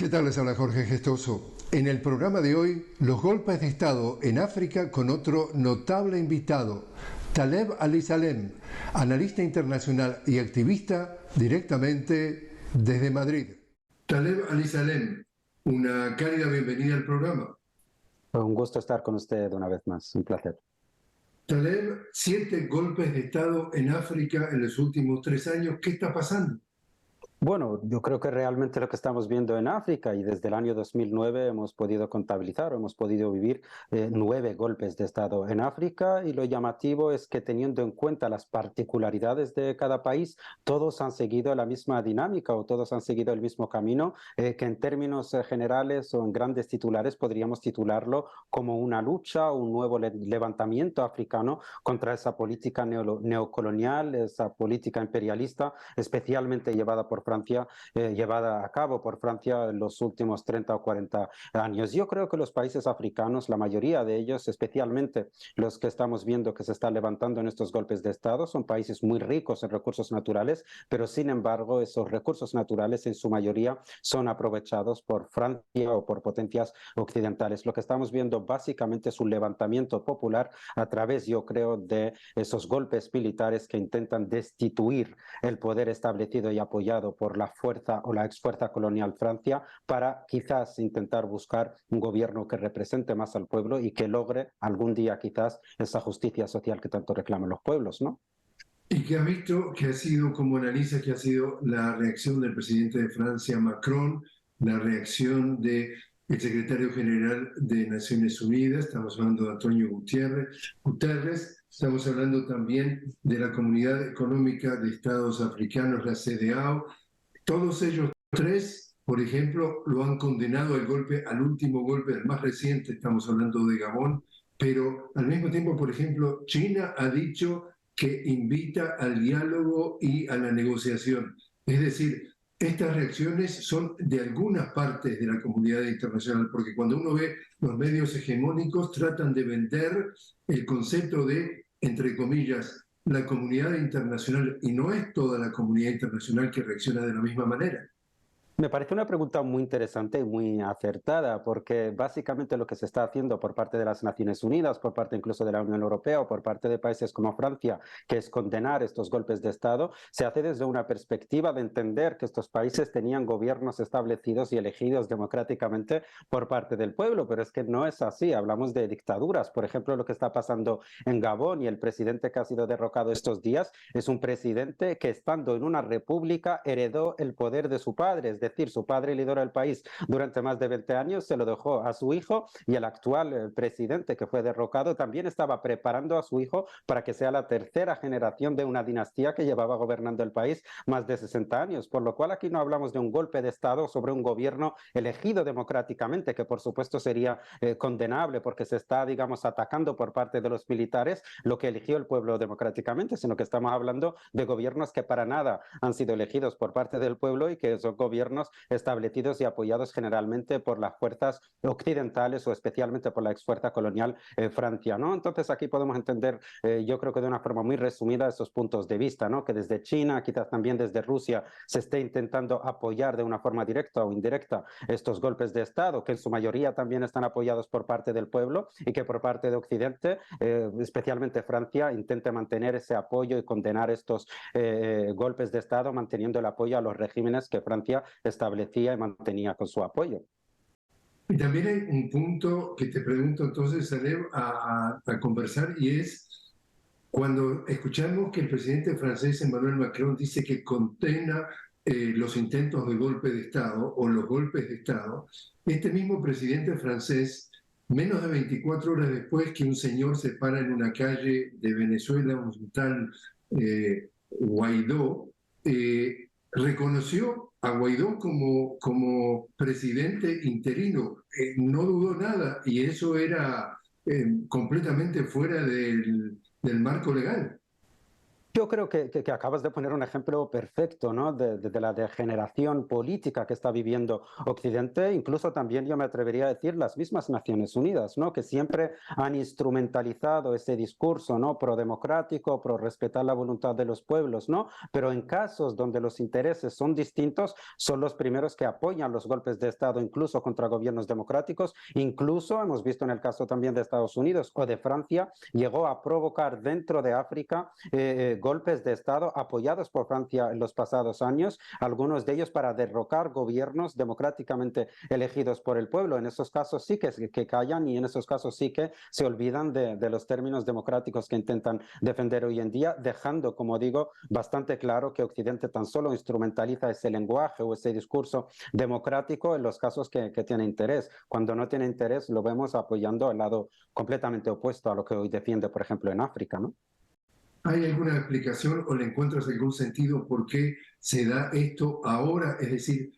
¿Qué tal? Les habla Jorge Gestoso. En el programa de hoy, los golpes de Estado en África con otro notable invitado, Taleb Ali-Salem, analista internacional y activista directamente desde Madrid. Taleb Ali-Salem, una cálida bienvenida al programa. Un gusto estar con usted una vez más, un placer. Taleb, 7 golpes de Estado en África en los últimos 3 años. ¿Qué está pasando? Bueno, yo creo que realmente lo que estamos viendo en África y desde el año 2009 hemos podido contabilizar, hemos podido vivir 9 golpes de Estado en África, y lo llamativo es que, teniendo en cuenta las particularidades de cada país, todos han seguido la misma dinámica o todos han seguido el mismo camino, que en términos generales o en grandes titulares podríamos titularlo como una lucha o un nuevo levantamiento africano contra esa política neocolonial, esa política imperialista, especialmente llevada a cabo por Francia en los últimos 30 o 40 años. Yo creo que los países africanos, la mayoría de ellos, especialmente los que estamos viendo que se están levantando en estos golpes de Estado, son países muy ricos en recursos naturales, pero sin embargo esos recursos naturales en su mayoría son aprovechados por Francia o por potencias occidentales. Lo que estamos viendo básicamente es un levantamiento popular a través, yo creo, de esos golpes militares que intentan destituir el poder establecido y apoyado por la fuerza o la exfuerza colonial Francia, para quizás intentar buscar un gobierno que represente más al pueblo y que logre algún día quizás esa justicia social que tanto reclaman los pueblos, ¿no? ¿Y qué ha visto, que ha sido, como analiza, que ha sido la reacción del presidente de Francia, Macron, la reacción del secretario general de Naciones Unidas? Estamos hablando de Antonio Guterres, estamos hablando también de la Comunidad Económica de Estados Africanos, la CEDEAO. Todos ellos 3, por ejemplo, lo han condenado al último golpe, el más reciente, estamos hablando de Gabón, pero al mismo tiempo, por ejemplo, China ha dicho que invita al diálogo y a la negociación. Es decir, estas reacciones son de algunas partes de la comunidad internacional, porque cuando uno ve los medios hegemónicos, tratan de vender el concepto de, entre comillas, la comunidad internacional, y no es toda la comunidad internacional que reacciona de la misma manera. Me parece una pregunta muy interesante y muy acertada, porque básicamente lo que se está haciendo por parte de las Naciones Unidas, por parte incluso de la Unión Europea o por parte de países como Francia, que es condenar estos golpes de Estado, se hace desde una perspectiva de entender que estos países tenían gobiernos establecidos y elegidos democráticamente por parte del pueblo, pero es que no es así. Hablamos de dictaduras. Por ejemplo, lo que está pasando en Gabón, y el presidente que ha sido derrocado estos días es un presidente que, estando en una república, heredó el poder de su padre. Es decir, su padre lideró el país durante más de 20 años, se lo dejó a su hijo, y el actual presidente que fue derrocado también estaba preparando a su hijo para que sea la tercera generación de una dinastía que llevaba gobernando el país más de 60 años. Por lo cual aquí no hablamos de un golpe de Estado sobre un gobierno elegido democráticamente, que por supuesto sería condenable porque se está, digamos, atacando por parte de los militares lo que eligió el pueblo democráticamente, sino que estamos hablando de gobiernos que para nada han sido elegidos por parte del pueblo y que son gobiernos establecidos y apoyados generalmente por las fuerzas occidentales o especialmente por la exfuerza colonial Francia, ¿no? Entonces aquí podemos entender, yo creo que de una forma muy resumida, esos puntos de vista, ¿no? Que desde China, quizás también desde Rusia, se esté intentando apoyar de una forma directa o indirecta estos golpes de Estado, que en su mayoría también están apoyados por parte del pueblo, y que por parte de Occidente, especialmente Francia, intente mantener ese apoyo y condenar estos golpes de Estado, manteniendo el apoyo a los regímenes que Francia establecía y mantenía con su apoyo. Y también hay un punto que te pregunto entonces, Salem, a conversar, y es cuando escuchamos que el presidente francés Emmanuel Macron dice que condena los intentos de golpe de Estado o los golpes de Estado. Este mismo presidente francés, menos de 24 horas después que un señor se para en una calle de Venezuela, un tal Guaidó, reconoció a Guaidó como presidente interino. No dudó nada, y eso era completamente fuera del marco legal. Yo creo que acabas de poner un ejemplo perfecto, ¿no? De la degeneración política que está viviendo Occidente, incluso también yo me atrevería a decir las mismas Naciones Unidas, ¿no? Que siempre han instrumentalizado ese discurso, ¿no? Pro-democrático, pro-respetar la voluntad de los pueblos, ¿no? Pero en casos donde los intereses son distintos, son los primeros que apoyan los golpes de Estado, incluso contra gobiernos democráticos. Incluso hemos visto en el caso también de Estados Unidos o de Francia, llegó a provocar dentro de África golpes de Estado apoyados por Francia en los pasados años, algunos de ellos para derrocar gobiernos democráticamente elegidos por el pueblo. En esos casos sí que callan y en esos casos sí que se olvidan de los términos democráticos que intentan defender hoy en día, dejando, como digo, bastante claro que Occidente tan solo instrumentaliza ese lenguaje o ese discurso democrático en los casos que tiene interés. Cuando no tiene interés, lo vemos apoyando el lado completamente opuesto a lo que hoy defiende, por ejemplo, en África, ¿no? ¿Hay alguna explicación o le encuentras algún sentido por qué se da esto ahora? Es decir,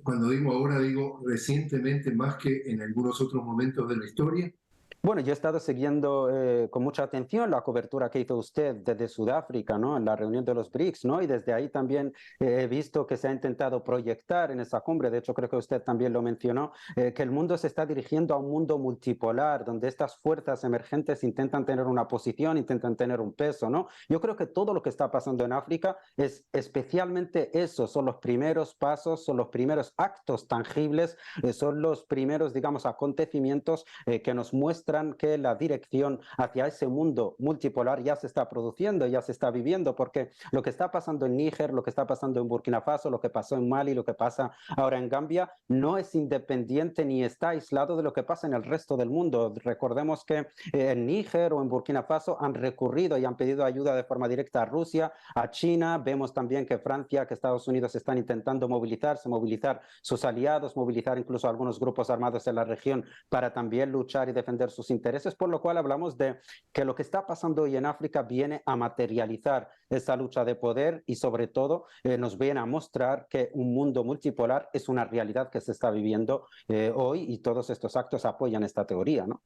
cuando digo ahora, digo recientemente más que en algunos otros momentos de la historia. Bueno, yo he estado siguiendo con mucha atención la cobertura que hizo usted desde Sudáfrica, ¿no? En la reunión de los BRICS, ¿no? Y desde ahí también he visto que se ha intentado proyectar en esa cumbre, de hecho creo que usted también lo mencionó, que el mundo se está dirigiendo a un mundo multipolar, donde estas fuerzas emergentes intentan tener una posición, intentan tener un peso, ¿no? Yo creo que todo lo que está pasando en África es especialmente eso, son los primeros pasos, son los primeros actos tangibles, son los primeros, digamos, acontecimientos que nos muestran que la dirección hacia ese mundo multipolar ya se está produciendo, ya se está viviendo, porque lo que está pasando en Níger, lo que está pasando en Burkina Faso, lo que pasó en Mali, lo que pasa ahora en Gambia, no es independiente ni está aislado de lo que pasa en el resto del mundo. Recordemos que en Níger o en Burkina Faso han recurrido y han pedido ayuda de forma directa a Rusia, a China. Vemos también que Francia, que Estados Unidos están intentando movilizarse, movilizar sus aliados, movilizar incluso algunos grupos armados en la región para también luchar y defender sus intereses, por lo cual hablamos de que lo que está pasando hoy en África viene a materializar esa lucha de poder y sobre todo nos viene a mostrar que un mundo multipolar es una realidad que se está viviendo hoy y todos estos actos apoyan esta teoría, ¿no?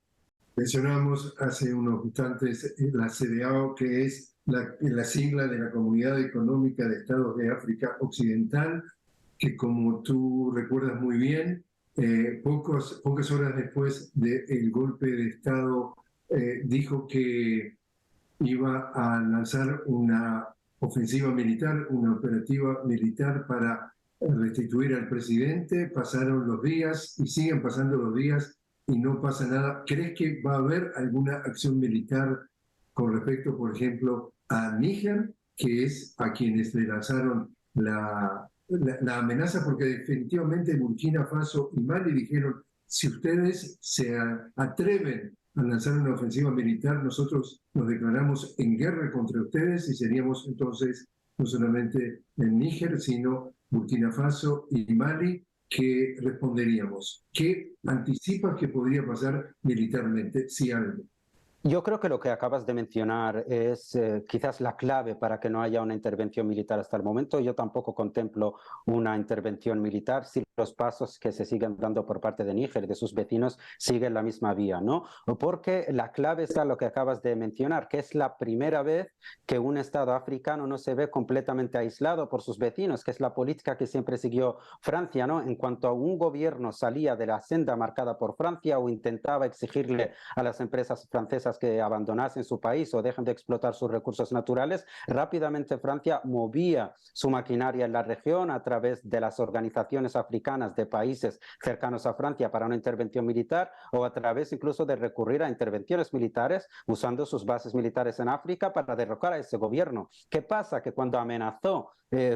Mencionamos hace unos instantes la CEDEAO, que es la sigla de la Comunidad Económica de Estados de África Occidental, que como tú recuerdas muy bien, pocas horas después del golpe de Estado dijo que iba a lanzar una ofensiva militar, una operativa militar para restituir al presidente. Pasaron los días y siguen pasando los días y no pasa nada. ¿Crees que va a haber alguna acción militar con respecto, por ejemplo, a Níger, que es a quienes le lanzaron la amenaza? Porque definitivamente Burkina Faso y Mali dijeron, si ustedes se atreven a lanzar una ofensiva militar, nosotros nos declaramos en guerra contra ustedes y seríamos entonces no solamente en Níger, sino Burkina Faso y Mali, que responderíamos. ¿Qué anticipas que podría pasar militarmente, si algo? Yo creo que lo que acabas de mencionar es quizás la clave para que no haya una intervención militar hasta el momento. Yo tampoco contemplo una intervención militar si los pasos que se siguen dando por parte de Níger y de sus vecinos siguen la misma vía, ¿no? Porque la clave está en lo que acabas de mencionar, que es la primera vez que un Estado africano no se ve completamente aislado por sus vecinos, que es la política que siempre siguió Francia, ¿no? En cuanto a un gobierno salía de la senda marcada por Francia o intentaba exigirle a las empresas francesas que abandonasen su país o dejen de explotar sus recursos naturales, rápidamente Francia movía su maquinaria en la región a través de las organizaciones africanas de países cercanos a Francia para una intervención militar o a través incluso de recurrir a intervenciones militares usando sus bases militares en África para derrocar a ese gobierno. ¿Qué pasa? Que cuando amenazó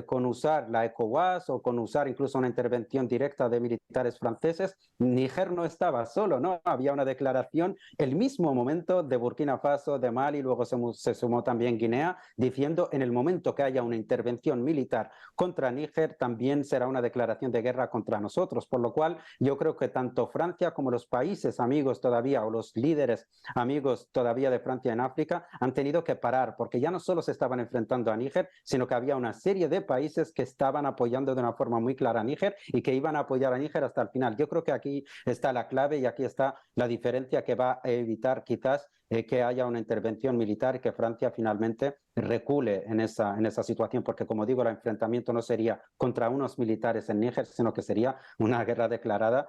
con usar la ECOWAS o con usar incluso una intervención directa de militares franceses, Níger no estaba solo, ¿no? Había una declaración el mismo momento de Burkina Faso, de Mali, luego se sumó también Guinea, diciendo en el momento que haya una intervención militar contra Níger, también será una declaración de guerra contra nosotros, por lo cual yo creo que tanto Francia como los países amigos todavía o los líderes amigos todavía de Francia en África han tenido que parar, porque ya no solo se estaban enfrentando a Níger, sino que había una serie de países que estaban apoyando de una forma muy clara a Níger y que iban a apoyar a Níger hasta el final. Yo creo que aquí está la clave y aquí está la diferencia que va a evitar quizás que haya una intervención militar y que Francia finalmente recule en esa situación, porque como digo, el enfrentamiento no sería contra unos militares en Níger, sino que sería una guerra declarada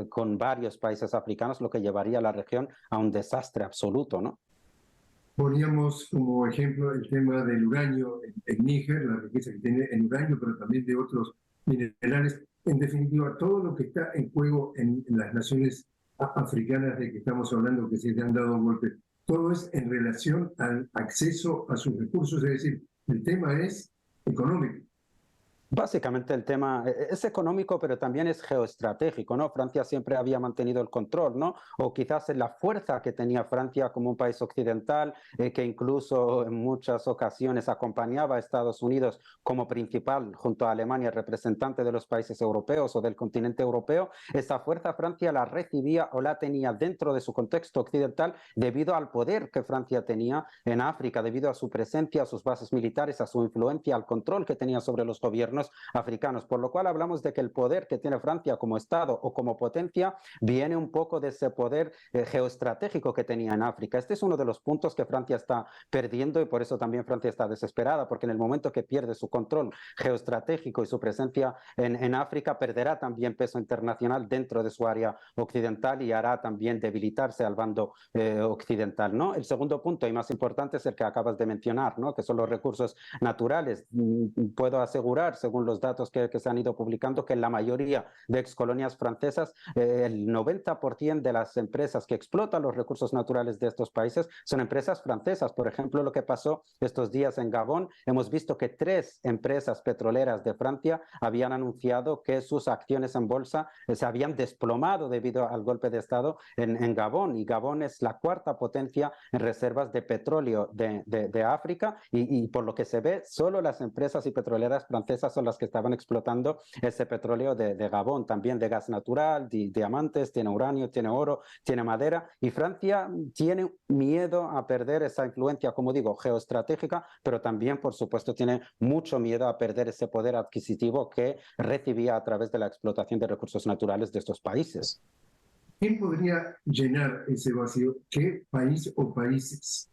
con varios países africanos, lo que llevaría a la región a un desastre absoluto, ¿no? Poníamos como ejemplo el tema del uranio en Níger, la riqueza que tiene en uranio, pero también de otros minerales. En definitiva, todo lo que está en juego en las naciones africanas de que estamos hablando, que se le han dado golpes, todo es en relación al acceso a sus recursos, es decir, el tema es económico. Básicamente el tema es económico, pero también es geoestratégico, ¿no? Francia siempre había mantenido el control, ¿no? O quizás la fuerza que tenía Francia como un país occidental, que incluso en muchas ocasiones acompañaba a Estados Unidos como principal, junto a Alemania, representante de los países europeos o del continente europeo. Esa fuerza Francia la recibía o la tenía dentro de su contexto occidental debido al poder que Francia tenía en África, debido a su presencia, a sus bases militares, a su influencia, al control que tenía sobre los gobiernos africanos, por lo cual hablamos de que el poder que tiene Francia como Estado o como potencia viene un poco de ese poder geoestratégico que tenía en África. Este es uno de los puntos que Francia está perdiendo y por eso también Francia está desesperada, porque en el momento que pierde su control geoestratégico y su presencia en África, perderá también peso internacional dentro de su área occidental y hará también debilitarse al bando occidental, ¿no? El segundo punto y más importante es el que acabas de mencionar, ¿no? Que son los recursos naturales. Puedo asegurar, según los datos que se han ido publicando, que en la mayoría de excolonias francesas, el 90% de las empresas que explotan los recursos naturales de estos países son empresas francesas. Por ejemplo, lo que pasó estos días en Gabón, hemos visto que 3 empresas petroleras de Francia habían anunciado que sus acciones en bolsa se habían desplomado debido al golpe de Estado en Gabón, y Gabón es la 4ª potencia en reservas de petróleo de África, y por lo que se ve, solo las empresas y petroleras francesas son las que estaban explotando ese petróleo de Gabón, también de gas natural, de diamantes, tiene uranio, tiene oro, tiene madera, y Francia tiene miedo a perder esa influencia, como digo, geoestratégica, pero también, por supuesto, tiene mucho miedo a perder ese poder adquisitivo que recibía a través de la explotación de recursos naturales de estos países. ¿Quién podría llenar ese vacío? ¿Qué país o países?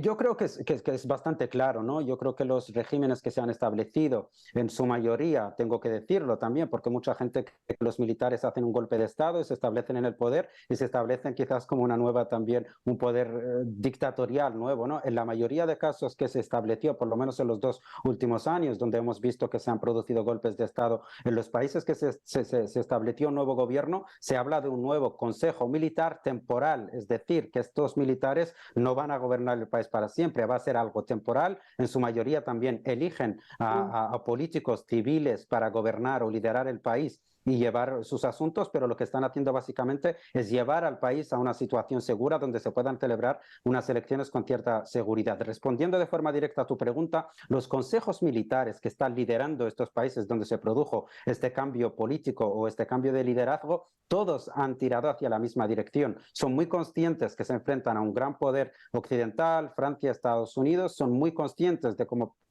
Yo creo que es bastante claro, ¿no? Yo creo que los regímenes que se han establecido, en su mayoría, tengo que decirlo también, porque mucha gente cree que los militares hacen un golpe de Estado y se establecen en el poder y se establecen quizás como una nueva también, un poder dictatorial nuevo, ¿no? En la mayoría de casos que se estableció, por lo menos en los 2 últimos años, donde hemos visto que se han producido golpes de Estado, en los países que se estableció un nuevo gobierno, se habla de un nuevo consejo militar temporal, es decir, que estos militares no van a gobernar el país para siempre, va a ser algo temporal. En su mayoría también eligen a políticos civiles para gobernar o liderar el país y llevar sus asuntos, pero lo que están haciendo básicamente es llevar al país a una situación segura donde se puedan celebrar unas elecciones con cierta seguridad. Respondiendo de forma directa a tu pregunta, los consejos militares que están liderando estos países donde se produjo este cambio político o este cambio de liderazgo, todos han tirado hacia la misma dirección. Son muy conscientes que se enfrentan a un gran poder occidental, Francia, Estados Unidos, son muy conscientes de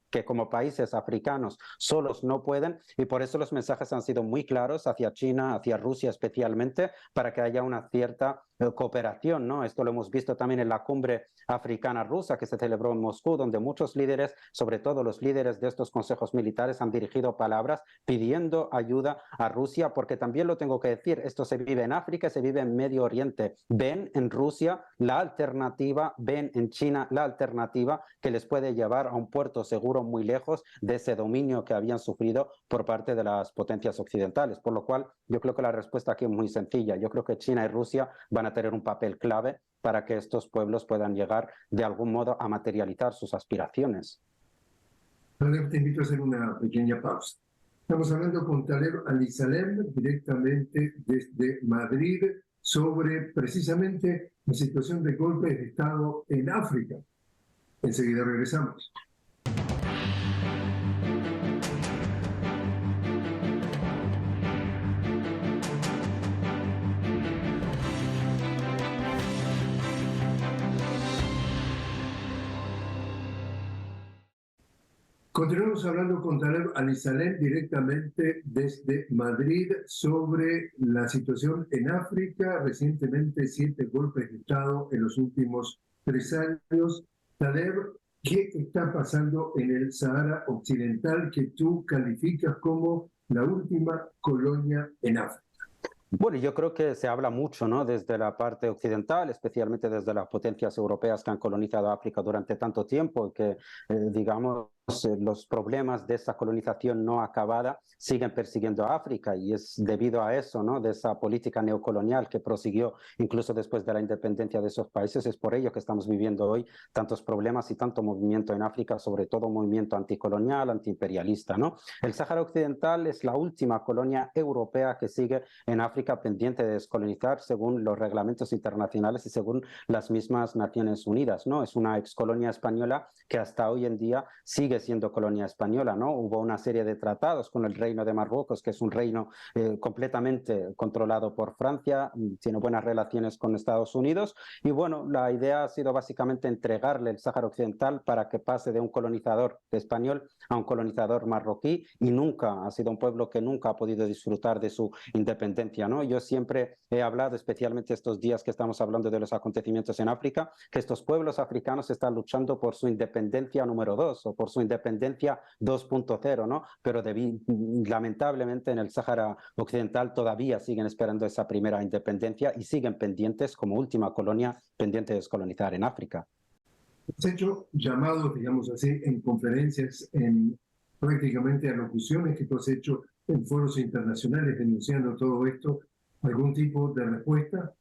que como países africanos solos no pueden, y por eso los mensajes han sido muy claros hacia China, hacia Rusia especialmente, para que haya una cierta cooperación, ¿no? Esto lo hemos visto también en la cumbre africana rusa que se celebró en Moscú, donde muchos líderes, sobre todo los líderes de estos consejos militares, han dirigido palabras pidiendo ayuda a Rusia, porque también lo tengo que decir, esto se vive en África, se vive en Medio Oriente. Ven en Rusia la alternativa, ven en China la alternativa que les puede llevar a un puerto seguro muy lejos de ese dominio que habían sufrido por parte de las potencias occidentales. Por lo cual, yo creo que la respuesta aquí es muy sencilla. Yo creo que China y Rusia van a tener un papel clave para que estos pueblos puedan llegar de algún modo a materializar sus aspiraciones. Te invito a hacer una pequeña pausa. Estamos hablando con Taleb Alisalem directamente desde Madrid sobre precisamente la situación de golpes de Estado en África. Enseguida regresamos. Continuamos hablando con Taleb Alisalem directamente desde Madrid sobre la situación en África. Recientemente 7 golpes de Estado en los últimos 3 años. Taleb, ¿qué está pasando en el Sahara Occidental que tú calificas como la última colonia en África? Bueno, yo creo que se habla mucho, ¿no? Desde la parte occidental, especialmente desde las potencias europeas que han colonizado África durante tanto tiempo, que, digamos, los problemas de esa colonización no acabada siguen persiguiendo a África y es debido a eso, ¿no? De esa política neocolonial que prosiguió incluso después de la independencia de esos países. Es por ello que estamos viviendo hoy tantos problemas y tanto movimiento en África, sobre todo movimiento anticolonial, antiimperialista, ¿no? El Sáhara Occidental es la última colonia europea que sigue en África pendiente de descolonizar según los reglamentos internacionales y según las mismas Naciones Unidas, ¿no? Es una excolonia española que hasta hoy en día sigue siendo colonia española, ¿no? Hubo una serie de tratados con el Reino de Marruecos, que es un reino completamente controlado por Francia, tiene buenas relaciones con Estados Unidos y bueno, la idea ha sido básicamente entregarle el Sáhara Occidental para que pase de un colonizador español a un colonizador marroquí y nunca ha sido un pueblo que nunca ha podido disfrutar de su independencia, ¿no? Yo siempre he hablado, especialmente estos días que estamos hablando de los acontecimientos en África, que estos pueblos africanos están luchando por su independencia número 2 o por su independencia 2.0, ¿no? Pero lamentablemente en el Sáhara Occidental todavía siguen esperando esa primera independencia y siguen pendientes como última colonia pendiente de descolonizar en África. Has hecho llamados, digamos así, en conferencias, en prácticamente alocuciones que tú has hecho en foros internacionales denunciando todo esto. ¿Algún tipo de respuesta?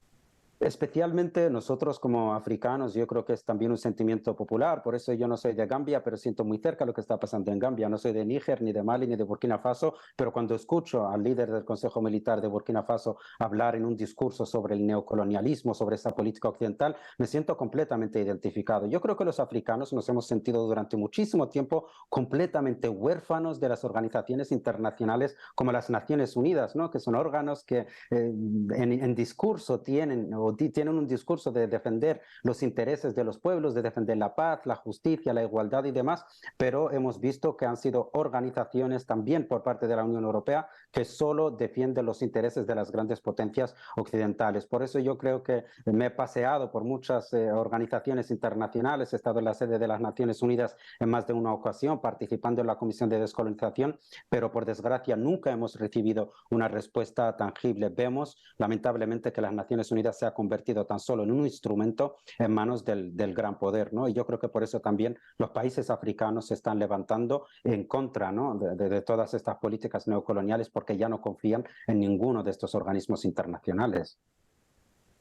Especialmente nosotros como africanos, yo creo que es también un sentimiento popular, por eso yo no soy de Gambia, pero siento muy cerca lo que está pasando en Gambia. No soy de Níger, ni de Mali, ni de Burkina Faso, pero cuando escucho al líder del Consejo Militar de Burkina Faso hablar en un discurso sobre el neocolonialismo, sobre esa política occidental, me siento completamente identificado. Yo creo que los africanos nos hemos sentido durante muchísimo tiempo completamente huérfanos de las organizaciones internacionales como las Naciones Unidas, ¿no? Que son órganos que en discurso tienen un discurso de defender los intereses de los pueblos, de defender la paz, la justicia, la igualdad y demás, pero hemos visto que han sido organizaciones también por parte de la Unión Europea que solo defienden los intereses de las grandes potencias occidentales. Por eso yo creo que me he paseado por muchas organizaciones internacionales, he estado en la sede de las Naciones Unidas en más de una ocasión participando en la Comisión de Descolonización, pero por desgracia nunca hemos recibido una respuesta tangible. Vemos lamentablemente que las Naciones Unidas se ha convertido tan solo en un instrumento en manos del gran poder, ¿no? Y yo creo que por eso también los países africanos se están levantando en contra, ¿no? de todas estas políticas neocoloniales porque ya no confían en ninguno de estos organismos internacionales.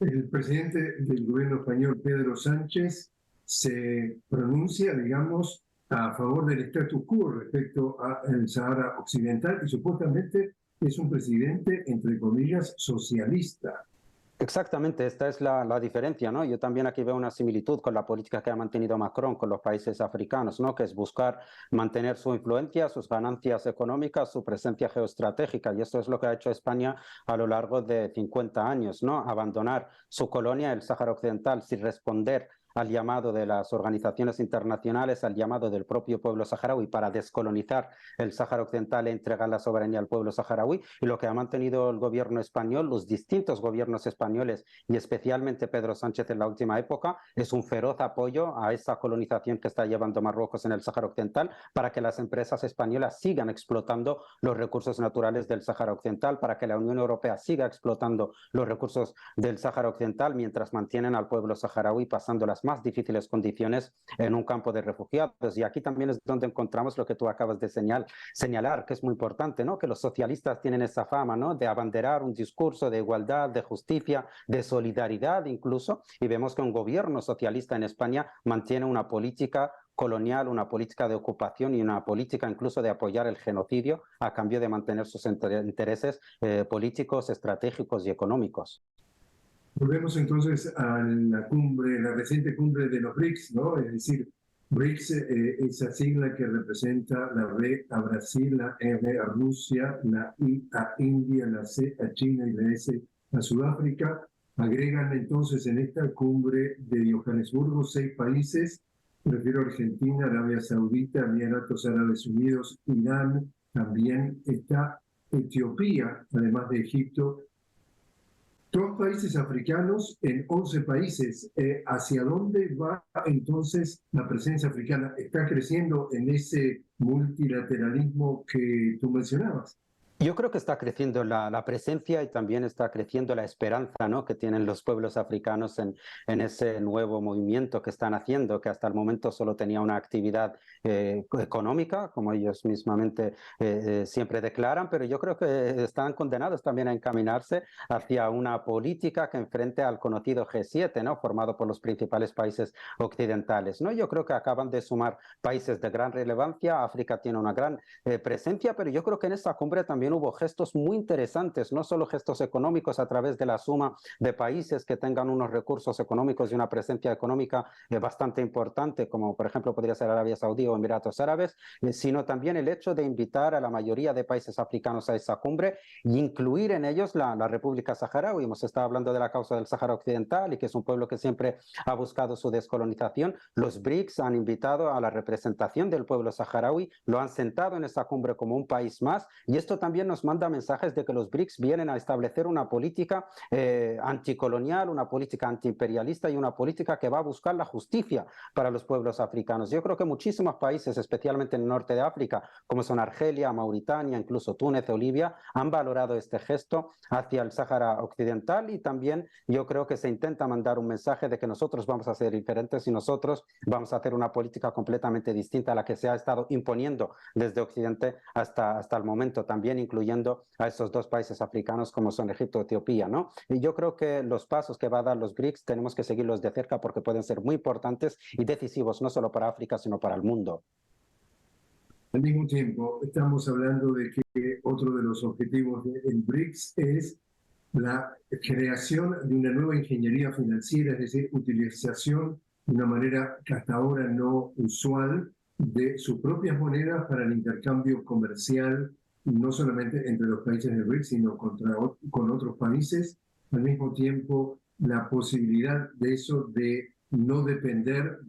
El presidente del gobierno español, Pedro Sánchez, se pronuncia, digamos, a favor del status quo respecto al Sahara Occidental y supuestamente es un presidente, entre comillas, socialista. Exactamente, esta es la diferencia, ¿no? Yo también aquí veo una similitud con la política que ha mantenido Macron con los países africanos, ¿no? Que es buscar mantener su influencia, sus ganancias económicas, su presencia geoestratégica. Y esto es lo que ha hecho España a lo largo de 50 años, ¿no? Abandonar su colonia, el Sáhara Occidental, sin responder al llamado de las organizaciones internacionales, al llamado del propio pueblo saharaui para descolonizar el Sáhara Occidental e entregar la soberanía al pueblo saharaui. Y lo que ha mantenido el gobierno español, los distintos gobiernos españoles y especialmente Pedro Sánchez en la última época, es un feroz apoyo a esa colonización que está llevando Marruecos en el Sáhara Occidental para que las empresas españolas sigan explotando los recursos naturales del Sáhara Occidental, para que la Unión Europea siga explotando los recursos del Sáhara Occidental mientras mantienen al pueblo saharaui pasando las más difíciles condiciones en un campo de refugiados. Y aquí también es donde encontramos lo que tú acabas de señalar, que es muy importante, ¿no? Que los socialistas tienen esa fama, ¿no? De abanderar un discurso de igualdad, de justicia, de solidaridad incluso, y vemos que un gobierno socialista en España mantiene una política colonial, una política de ocupación y una política incluso de apoyar el genocidio a cambio de mantener sus intereses políticos, estratégicos y económicos. Volvemos entonces a la cumbre, la reciente cumbre de los BRICS, ¿no? Es decir, BRICS, esa sigla que representa la B a Brasil, la R a Rusia, la I a India, la C a China y la S a Sudáfrica. Agregan entonces en esta cumbre de Johannesburgo 6 países prefiero Argentina, Arabia Saudita, Emiratos Árabes Unidos, Irán, también está Etiopía, además de Egipto. Dos países africanos en 11 países. ¿Hacia dónde va entonces la presencia africana? ¿Está creciendo en ese multilateralismo que tú mencionabas? Yo creo que está creciendo la presencia y también está creciendo la esperanza, ¿no?, que tienen los pueblos africanos en ese nuevo movimiento que están haciendo, que hasta el momento solo tenía una actividad económica, como ellos mismamente siempre declaran, pero yo creo que están condenados también a encaminarse hacia una política que enfrente al conocido G7, ¿no?, formado por los principales países occidentales, ¿no? Yo creo que acaban de sumar países de gran relevancia. África tiene una gran presencia, pero yo creo que en esta cumbre también hubo gestos muy interesantes, no solo gestos económicos a través de la suma de países que tengan unos recursos económicos y una presencia económica bastante importante, como por ejemplo podría ser Arabia Saudí o Emiratos Árabes, sino también el hecho de invitar a la mayoría de países africanos a esa cumbre e incluir en ellos la República Saharaui. Hemos estado hablando de la causa del Sáhara Occidental y que es un pueblo que siempre ha buscado su descolonización. Los BRICS han invitado a la representación del pueblo saharaui, lo han sentado en esa cumbre como un país más, y esto también nos manda mensajes de que los BRICS vienen a establecer una política anticolonial, una política antiimperialista y una política que va a buscar la justicia para los pueblos africanos. Yo creo que muchísimos países, especialmente en el norte de África, como son Argelia, Mauritania, incluso Túnez o Libia, han valorado este gesto hacia el Sáhara Occidental, y también yo creo que se intenta mandar un mensaje de que nosotros vamos a ser diferentes y nosotros vamos a hacer una política completamente distinta a la que se ha estado imponiendo desde Occidente hasta el momento, también incluyendo a estos dos países africanos como son Egipto y Etiopía, ¿no? Y yo creo que los pasos que va a dar los BRICS tenemos que seguirlos de cerca porque pueden ser muy importantes y decisivos no solo para África, sino para el mundo. Al mismo tiempo, estamos hablando de que otro de los objetivos del BRICS es la creación de una nueva ingeniería financiera, es decir, utilización de una manera que hasta ahora no usual de sus propias monedas para el intercambio comercial, no solamente entre los países del BRICS, sino con otros países. Al mismo tiempo, la posibilidad de eso de no depender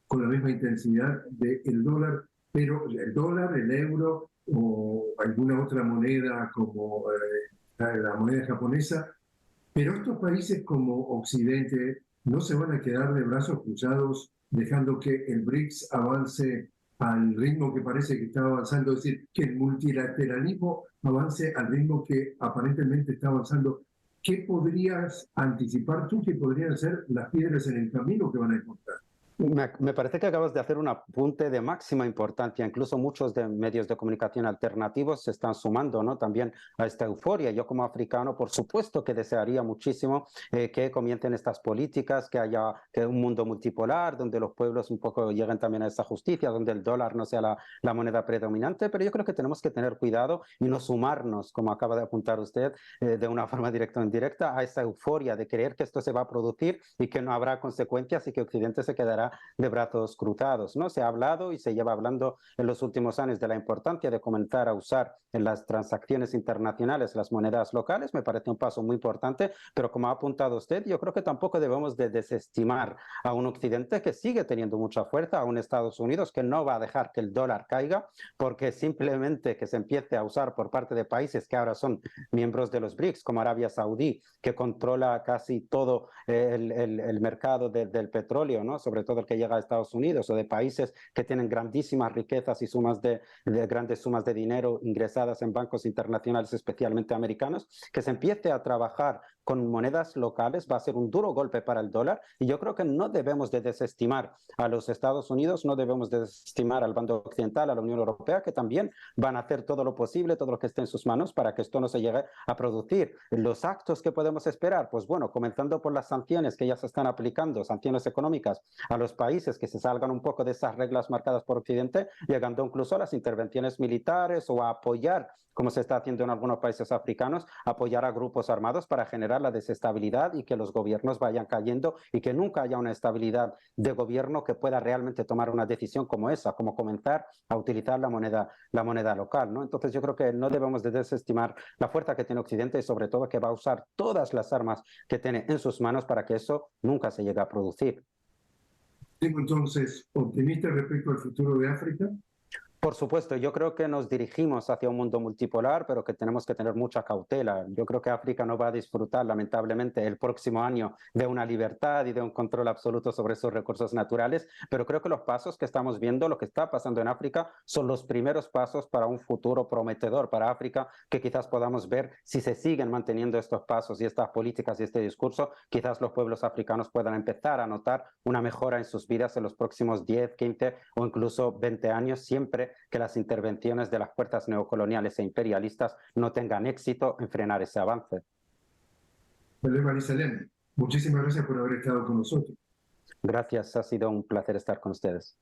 con la misma intensidad del dólar, pero el dólar, el euro o alguna otra moneda como la moneda japonesa, pero estos países como Occidente no se van a quedar de brazos cruzados dejando que el BRICS avance al ritmo que parece que está avanzando, es decir, que el multilateralismo avance al ritmo que aparentemente está avanzando. ¿Qué podrías anticipar tú que podrían ser las piedras en el camino que van a encontrar? Me parece que acabas de hacer un apunte de máxima importancia. Incluso muchos de medios de comunicación alternativos se están sumando, ¿no?, también a esta euforia. Yo como africano, por supuesto que desearía muchísimo que comiencen estas políticas, que haya un mundo multipolar, donde los pueblos un poco lleguen también a esa justicia, donde el dólar no sea la moneda predominante. Pero yo creo que tenemos que tener cuidado y no sumarnos, como acaba de apuntar usted, de una forma directa o indirecta, a esa euforia de creer que esto se va a producir y que no habrá consecuencias y que Occidente se quedará de brazos cruzados, ¿no? Se ha hablado y se lleva hablando en los últimos años de la importancia de comenzar a usar en las transacciones internacionales las monedas locales. Me parece un paso muy importante, pero como ha apuntado usted, yo creo que tampoco debemos de desestimar a un Occidente que sigue teniendo mucha fuerza, a un Estados Unidos que no va a dejar que el dólar caiga, porque simplemente que se empiece a usar por parte de países que ahora son miembros de los BRICS, como Arabia Saudí, que controla casi todo el mercado del petróleo, ¿no?, sobre todo el que llega a Estados Unidos, o de países que tienen grandísimas riquezas y grandes sumas de dinero ingresadas en bancos internacionales, especialmente americanos, que se empiece a trabajar con monedas locales va a ser un duro golpe para el dólar. Y yo creo que no debemos de desestimar a los Estados Unidos, no debemos de desestimar al bando occidental, a la Unión Europea, que también van a hacer todo lo posible, todo lo que esté en sus manos para que esto no se llegue a producir. Los actos que podemos esperar, pues bueno, comenzando por las sanciones que ya se están aplicando, sanciones económicas a los países que se salgan un poco de esas reglas marcadas por Occidente, llegando incluso a las intervenciones militares o a apoyar, como se está haciendo en algunos países africanos, apoyar a grupos armados para generar la desestabilidad y que los gobiernos vayan cayendo y que nunca haya una estabilidad de gobierno que pueda realmente tomar una decisión como esa, como comenzar a utilizar la moneda local, ¿no? Entonces yo creo que no debemos de desestimar la fuerza que tiene Occidente y sobre todo que va a usar todas las armas que tiene en sus manos para que eso nunca se llegue a producir. Tengo entonces optimista respecto al futuro de África. Por supuesto, yo creo que nos dirigimos hacia un mundo multipolar, pero que tenemos que tener mucha cautela. Yo creo que África no va a disfrutar, lamentablemente, el próximo año de una libertad y de un control absoluto sobre sus recursos naturales, pero creo que los pasos que estamos viendo, lo que está pasando en África, son los primeros pasos para un futuro prometedor para África, que quizás podamos ver si se siguen manteniendo estos pasos y estas políticas y este discurso, quizás los pueblos africanos puedan empezar a notar una mejora en sus vidas en los próximos 10, 15 o incluso 20 años, siempre que las intervenciones de las fuerzas neocoloniales e imperialistas no tengan éxito en frenar ese avance. Muchísimas gracias por haber estado con nosotros. Gracias, ha sido un placer estar con ustedes.